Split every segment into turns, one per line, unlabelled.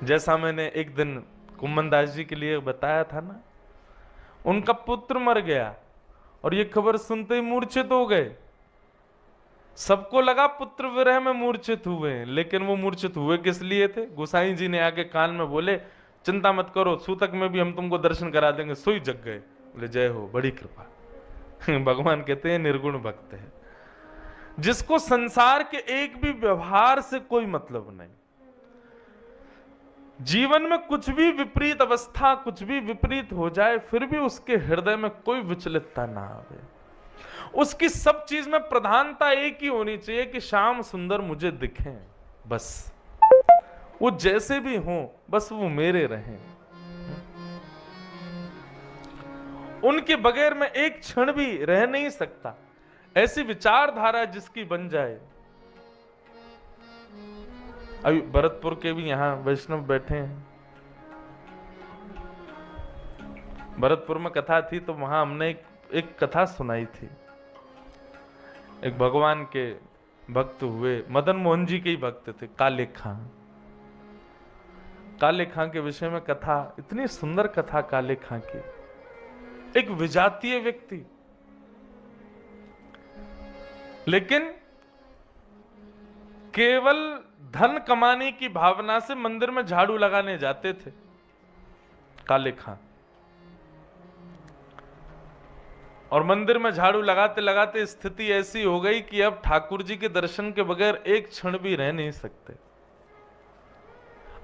जैसा मैंने एक दिन कुम्मन दास जी के लिए बताया था ना, उनका पुत्र मर गया और ये खबर सुनते ही मूर्छित हो गए। सबको लगा पुत्र विरह में मूर्छित हुए हैं, लेकिन वो मूर्छित हुए किस लिए थे? गोसाई जी ने आके कान में बोले, चिंता मत करो, सूतक में भी हम तुमको दर्शन करा देंगे। सोई जग गए। बोले जय हो, बड़ी कृपा। भगवान कहते हैं निर्गुण भक्त है, जिसको संसार के एक भी व्यवहार से कोई मतलब नहीं, जीवन में कुछ भी विपरीत अवस्था, कुछ भी विपरीत हो जाए, फिर भी उसके हृदय में कोई विचलितता ना आवे। उसकी सब चीज में प्रधानता एक ही होनी चाहिए कि श्याम सुंदर मुझे दिखें, बस वो जैसे भी हों, बस वो मेरे रहें। उनके बगैर मैं एक क्षण भी रह नहीं सकता। ऐसी विचारधारा जिसकी बन जाए। अभी भरतपुर के भी यहां वैष्णव बैठे हैं। भरतपुर में कथा थी तो वहां हमने एक कथा सुनाई थी। एक भगवान के भक्त हुए, मदन मोहन जी के ही भक्त थे, काले खां। काले खां के विषय में कथा, इतनी सुंदर कथा काले खां की। एक विजातीय व्यक्ति, लेकिन केवल धन कमाने की भावना से मंदिर में झाड़ू लगाने जाते थे काले खां। और मंदिर में झाड़ू लगाते लगाते स्थिति ऐसी हो गई कि अब ठाकुर जी के दर्शन के बगैर एक क्षण भी रह नहीं सकते।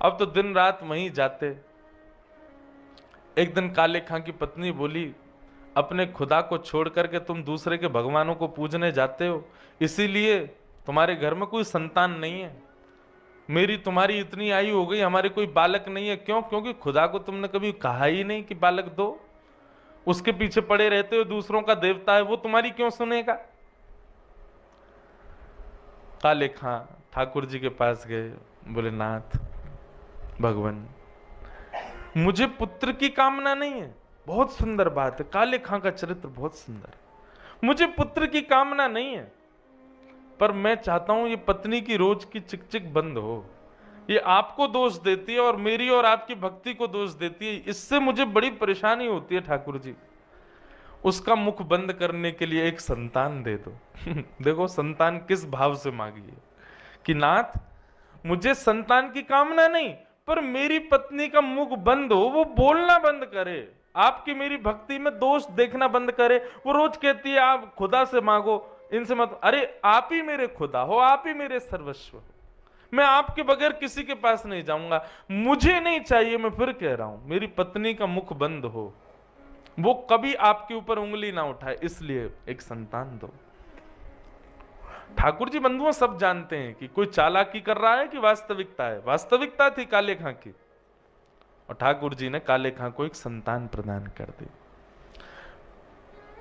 अब तो दिन रात वहीं जाते। एक दिन काले खां की पत्नी बोली, अपने खुदा को छोड़ करके तुम दूसरे के भगवानों को पूजने जाते हो, इसीलिए तुम्हारे घर में कोई संतान नहीं है। मेरी तुम्हारी इतनी आयु हो गई, हमारे कोई बालक नहीं है। क्यों? क्योंकि खुदा को तुमने कभी कहा ही नहीं कि बालक दो। उसके पीछे पड़े रहते हो, दूसरों का देवता है वो तुम्हारी क्यों सुनेगा? काले खां ठाकुर जी के पास गए, बोले नाथ भगवान, मुझे पुत्र की कामना नहीं है। बहुत सुंदर बात है, काले खां का चरित्र बहुत सुंदर है। मुझे पुत्र की कामना नहीं है, पर मैं चाहता हूं ये पत्नी की रोज की चिकचिक बंद हो। ये आपको दोष देती है और मेरी और आपकी भक्ति को दोष देती है, इससे मुझे बड़ी परेशानी होती है ठाकुर जी। उसका मुख बंद करने के लिए एक संतान दे दो। देखो संतान किस भाव से मांगी है कि नाथ मुझे संतान की कामना नहीं, पर मेरी पत्नी का मुख बंद हो, वो बोलना बंद करे, आपकी मेरी भक्ति में दोष देखना बंद करे। वो रोज कहती है आप खुदा से मांगो, इनसे मत। अरे आप ही मेरे खुदा हो, आप ही मेरे सर्वस्व हो, मैं आपके बगैर किसी के पास नहीं जाऊंगा। मुझे नहीं चाहिए, मैं फिर कह रहा हूं, मेरी पत्नी का मुख बंद हो, वो कभी आपके ऊपर उंगली ना उठाए, इसलिए एक संतान दो। ठाकुर जी बंधुओं सब जानते हैं कि कोई चालाकी कर रहा है कि वास्तविकता है। वास्तविकता थी काले खां की, और ठाकुर जी ने काले खां को एक संतान प्रदान कर दी।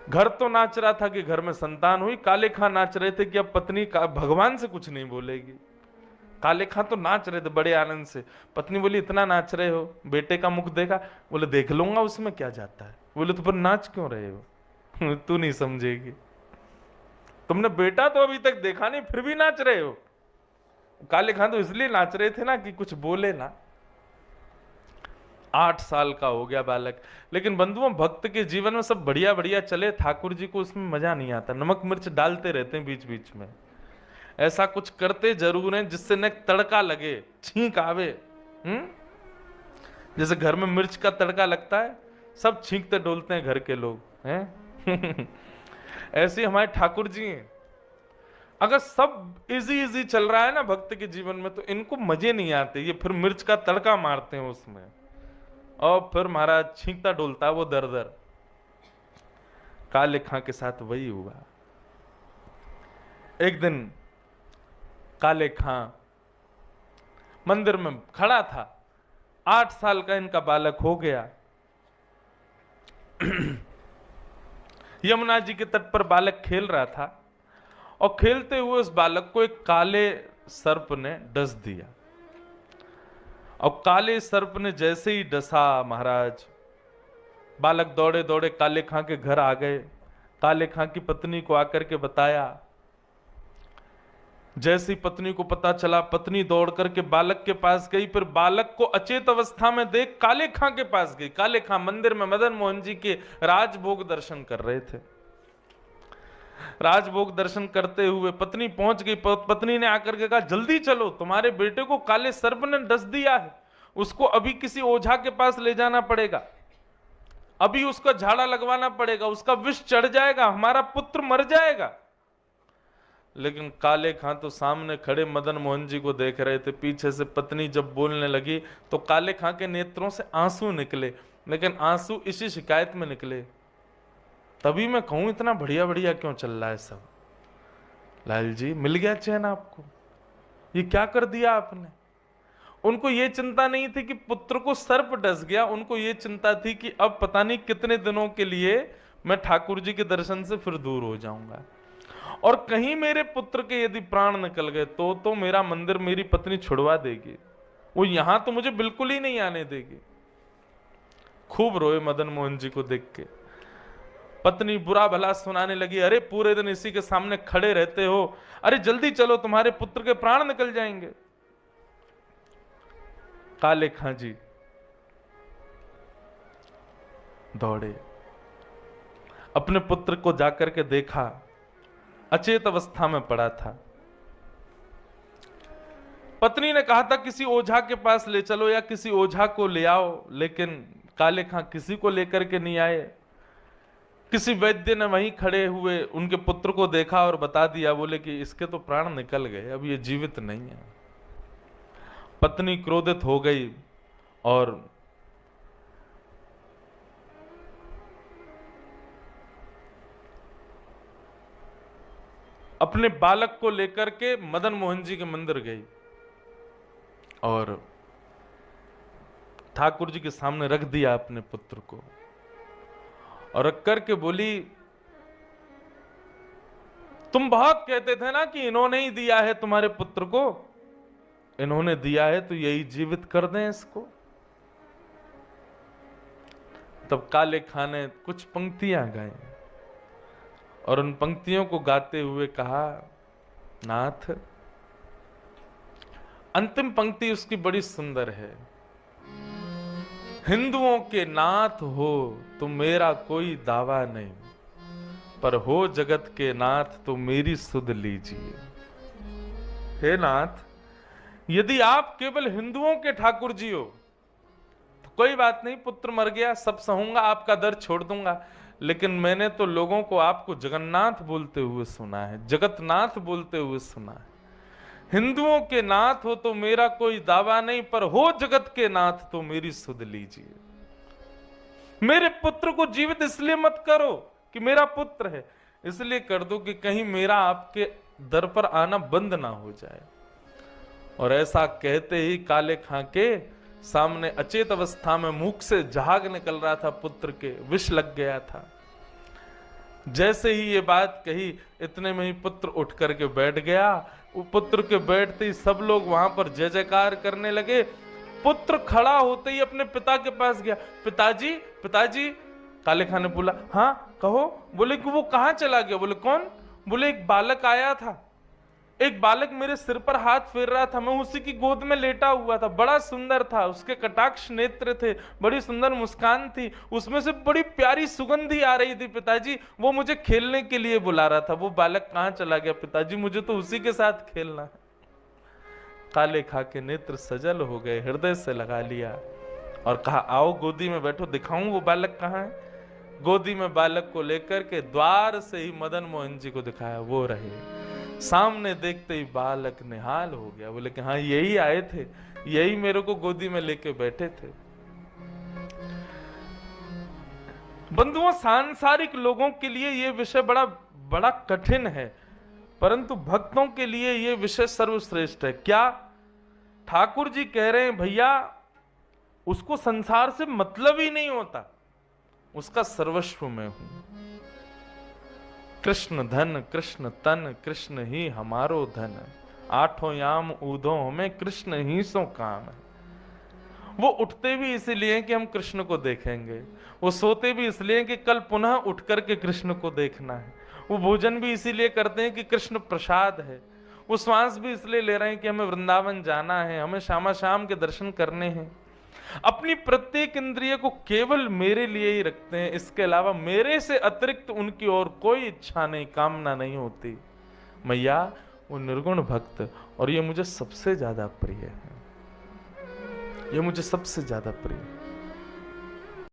घर तो नाच रहा था कि घर में संतान हुई, काले खां नाच रहे थे कि अब पत्नी का भगवान से कुछ नहीं बोलेगी। काले खां तो नाच रहे थे बड़े आनंद से। पत्नी बोली इतना नाच रहे हो, बेटे का मुख देखा? बोले देख लूंगा, उसमें क्या जाता है। बोले तो पर नाच क्यों रहे हो? तू नहीं समझेगी, तुमने बेटा तो अभी तक देखा नहीं, फिर भी नाच रहे हो। काले खां तो इसलिए नाच रहे थे ना कि कुछ बोले ना। 8 साल का हो गया बालक। लेकिन बंधुओं भक्त के जीवन में सब बढ़िया बढ़िया चले, ठाकुर जी को उसमें मजा नहीं आता। नमक मिर्च डालते रहते हैं बीच बीच में, ऐसा कुछ करते जरूर हैं जिससे न तड़का लगे, छींक आवे। जैसे घर में मिर्च का तड़का लगता है, सब छींकते डोलते हैं घर के लोग हैं। ऐसे हमारे ठाकुर जी हैं। अगर सब इजी इजी चल रहा है ना भक्त के जीवन में, तो इनको मजे नहीं आते, ये फिर मिर्च का तड़का मारते हैं उसमें, और फिर महाराज छींकता डोलता है वो दर दर। काले खां के साथ वही हुआ। एक दिन काले खां मंदिर में खड़ा था, 8 साल का इनका बालक हो गया। यमुना जी के तट पर बालक खेल रहा था, और खेलते हुए उस बालक को एक काले सर्प ने डस दिया। और काले सर्प ने जैसे ही डसा महाराज, बालक दौड़े दौड़े काले खां के घर आ गए। काले खां की पत्नी को आकर के बताया। जैसी पत्नी को पता चला, पत्नी दौड़ करके बालक के पास गई, फिर बालक को अचेत अवस्था में देख काले खां के पास गई। काले खां मंदिर में मदन मोहन जी के राजभोग दर्शन कर रहे थे। राजभोग दर्शन करते हुए पत्नी पहुंच गई। पत्नी ने आकर के कहा, जल्दी चलो, तुम्हारे बेटे को काले सर्प ने डस दिया है, उसको अभी किसी ओझा के पास ले जाना पड़ेगा, अभी उसका झाड़ा लगवाना पड़ेगा, उसका विष चढ़ जाएगा, हमारा पुत्र मर जाएगा। लेकिन काले खां तो सामने खड़े मदन मोहन जी को देख रहे थे। पीछे से पत्नी जब बोलने लगी तो काले खां के नेत्रों से आंसू निकले, लेकिन आंसू इसी शिकायत में निकले, तभी मैं कहूं इतना बढ़िया बढ़िया क्यों चल रहा है सब। लाल जी, मिल गया चैन आपको? ये क्या कर दिया आपने? उनको ये चिंता नहीं थी कि पुत्र को सर्प डस गया, उनको ये चिंता थी कि अब पता नहीं कितने दिनों के लिए मैं ठाकुर जी के दर्शन से फिर दूर हो जाऊंगा, और कहीं मेरे पुत्र के यदि प्राण निकल गए तो मेरा मंदिर मेरी पत्नी छुड़वा देगी, वो यहां तो मुझे बिल्कुल ही नहीं आने देगी। खूब रोए मदन मोहन जी को देख के। पत्नी बुरा भला सुनाने लगी, अरे पूरे दिन इसी के सामने खड़े रहते हो, अरे जल्दी चलो, तुम्हारे पुत्र के प्राण निकल जाएंगे। काले खां जी दौड़े, अपने पुत्र को जाकर के देखा, अचेत अवस्था में पड़ा था। पत्नी ने कहा था किसी ओझा के पास ले चलो या किसी ओझा को ले आओ, लेकिन काले खां किसी को लेकर के नहीं आए। किसी वैद्य ने वहीं खड़े हुए उनके पुत्र को देखा और बता दिया, बोले कि इसके तो प्राण निकल गए, अब ये जीवित नहीं है। पत्नी क्रोधित हो गई और अपने बालक को लेकर के मदन मोहन जी के मंदिर गई और ठाकुर जी के सामने रख दिया अपने पुत्र को, और रख करके बोली, तुम बहुत कहते थे ना कि इन्होंने ही दिया है तुम्हारे पुत्र को, इन्होंने दिया है तो यही जीवित कर दें इसको। तब काले खां ने कुछ पंक्तियां गाई और उन पंक्तियों को गाते हुए कहा, नाथ, अंतिम पंक्ति उसकी बड़ी सुंदर है, हिंदुओं के नाथ हो तो मेरा कोई दावा नहीं, पर हो जगत के नाथ तो मेरी सुध लीजिए। हे नाथ, यदि आप केवल हिंदुओं के ठाकुर जी हो तो कोई बात नहीं, पुत्र मर गया, सब सहूंगा, आपका दर छोड़ दूंगा, लेकिन मैंने तो लोगों को आपको जगन्नाथ बोलते हुए सुना है, जगतनाथ बोलते हुए सुना है। हिंदुओं के नाथ हो तो मेरा कोई दावा नहीं, पर हो जगत के नाथ तो मेरी सुध लीजिए। मेरे पुत्र को जीवित इसलिए मत करो कि मेरा पुत्र है, इसलिए कर दो कि कहीं मेरा आपके दर पर आना बंद ना हो जाए। और ऐसा कहते ही काले खां के सामने अचेत अवस्था में मुख से जहाग निकल रहा था, पुत्र के विष लग गया था। जैसे ही ये बात कही, इतने में ही पुत्र उठ करके बैठ गया। पुत्र के बैठते ही सब लोग वहां पर जय जयकार करने लगे। पुत्र खड़ा होते ही अपने पिता के पास गया, पिताजी पिताजी। काले खां ने बोला, हाँ कहो। बोले कि वो कहाँ चला गया? बोले कौन? बोले एक बालक आया था, एक बालक मेरे सिर पर हाथ फेर रहा था, मैं उसी की गोद में लेटा हुआ था, बड़ा सुंदर था, उसके कटाक्ष नेत्र थे, बड़ी सुंदर मुस्कान थी, उसमें से बड़ी प्यारी सुगंधी आ रही थी पिताजी, वो मुझे खेलने के लिए बुला रहा था। वो बालक कहाँ चला गया पिताजी? मुझे तो उसी के साथ खेलना है। काले खां के नेत्र सजल हो गए, हृदय से लगा लिया और कहा, आओ गोदी में बैठो, दिखाऊं वो बालक कहाँ है। गोदी में बालक को लेकर के द्वार से ही मदन मोहन जी को दिखाया, वो रहे। सामने देखते ही बालक निहाल हो गया। बोले कि हाँ यही आए थे, यही मेरे को गोदी में लेके बैठे थे। बंधुओं, सांसारिक लोगों के लिए यह विषय बड़ा बड़ा कठिन है, परंतु भक्तों के लिए यह विषय सर्वश्रेष्ठ है। क्या ठाकुर जी कह रहे हैं, भैया उसको संसार से मतलब ही नहीं होता, उसका सर्वस्व मैं हूं। कृष्ण धन कृष्ण तन, कृष्ण ही हमारो धन, आठों याम ऊधों में कृष्ण ही सो काम है। वो उठते भी इसलिए कि हम कृष्ण को देखेंगे, वो सोते भी इसलिए कि कल पुनः उठ करके कृष्ण को देखना है, वो भोजन भी इसीलिए करते हैं कि कृष्ण प्रसाद है, वो श्वास भी इसलिए ले रहे हैं कि हमें वृंदावन जाना है, हमें श्यामा श्याम के दर्शन करने हैं। अपनी प्रत्येक इंद्रिय को केवल मेरे लिए ही रखते हैं, इसके अलावा मेरे से अतिरिक्त उनकी और कोई इच्छा नहीं, कामना नहीं होती। मैया वो निर्गुण भक्त, और ये मुझे सबसे ज्यादा प्रिय है, ये मुझे सबसे ज्यादा प्रिय है।